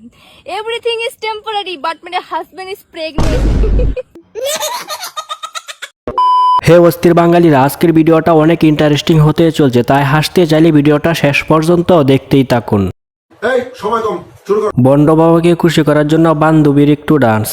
Everything is temporary, but my husband is pregnant. হে অস্থির বাঙালিরা, আজকের ভিডিওটা অনেক ইন্টারেস্টিং হতে চলছে, তাই হাসতে চাইলে ভিডিওটা শেষ পর্যন্ত দেখতেই থাকুন। এই সময় কম, শুরু কর। বন্ড বাবাকে খুশি করার জন্য বান্ধবীর একটু ডান্স।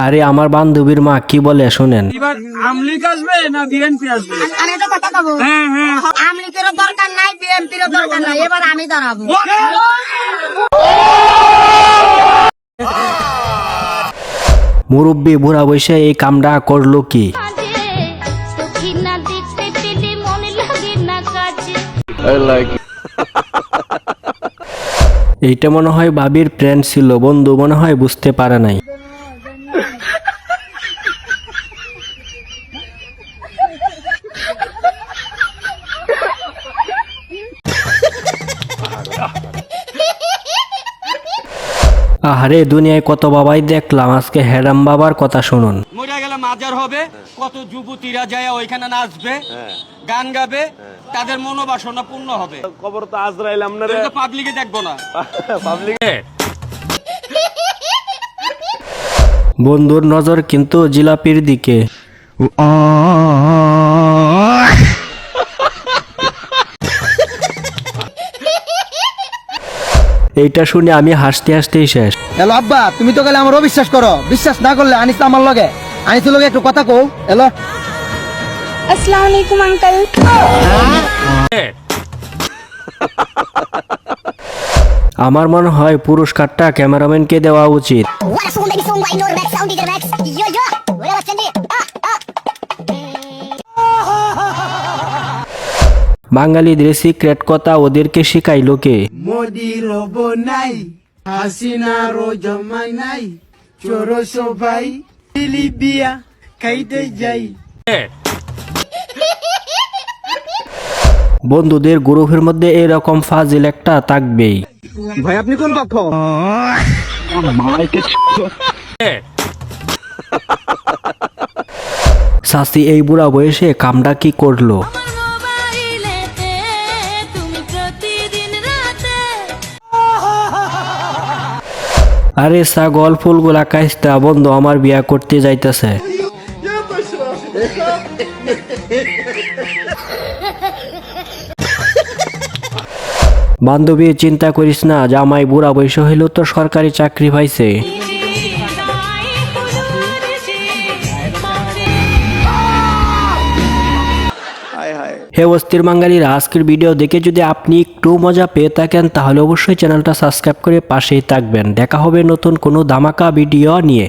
আরে আমার বান্ধবীর মা কি বলে শোনেন। এবার আমলিক আসবে না বিএনপি আসবে? আমি তো কথা বলবো। হ্যাঁ হ্যাঁ, আমলিকেরও দরকার নাই, বিএনপিরও দরকার নাই, এবার আমি দাঁড়াবো। মুরব্বী বুড়া বসে এই কামটা করলো কি? এইটা মনে হয় ভাবির ফ্রেন্ড ছিল, বন্ধু মনে হয় বুঝতে পারে নাই। আহারে দুনিয়ায় কত বাবাই দেখলাম, আজকে হেরাম বাবার কথা শুনুন। মরে গেলে মাজার হবে, কত যুবতীরা যায় ওইখানে নাচবে, গান গাবে, তাদের মনোবাসনা পূর্ণ হবে। খবর তো আজরাইল আপনারে পাবলিকে দেখবো না। পাবলিকে বন্ধুর নজর কিন্তু জিলাপির দিকে। এইটা শুনে আমি হাসতে হাসতেই শেষ। হ্যালো আব্বা, তুমি তো গেলে আমার অবিশ্বাস করো, বিশ্বাস না করলে আনিস তো আমার লগে, আনিস লগে একটু কথা কও। হ্যালো, अस्सलाम वालेकुम अंकल। আমার মনে হয় পুরস্কারটা ক্যামেরাম্যানকে দেওয়া উচিত। বাঙালিদের সিক্রেট কথা ওদেরকে শিখাইলো কে? মোদির নাই, হাসিনার জমাই নাই, চোর সবাই লিবিয়া খাইতে যাই। বন্ধুদের গ্রুপের মধ্যে এরকম ফাজিল একটা থাকবেই। ভাই আপনি কোন পক্ষ? সাসি এই বুড়া বয়সে কামটা কি করলো? আরে ছাগল ফুলগুলা কাইস্তা, বন্ধু আমার বিয়া করতে যাইতেছে। বান্ধবী চিন্তা করিস না, জামাই বুড়া বয়স হইলেও তো সরকারি চাকরি পাইছে। হে অস্থির বাঙালিরা, আজকের ভিডিও দেখে যদি আপনি একটু মজা পেয়ে থাকেন তাহলে অবশ্যই চ্যানেলটা সাবস্ক্রাইব করে পাশেই থাকবেন। দেখা হবে নতুন কোনো ধামাকা ভিডিও নিয়ে।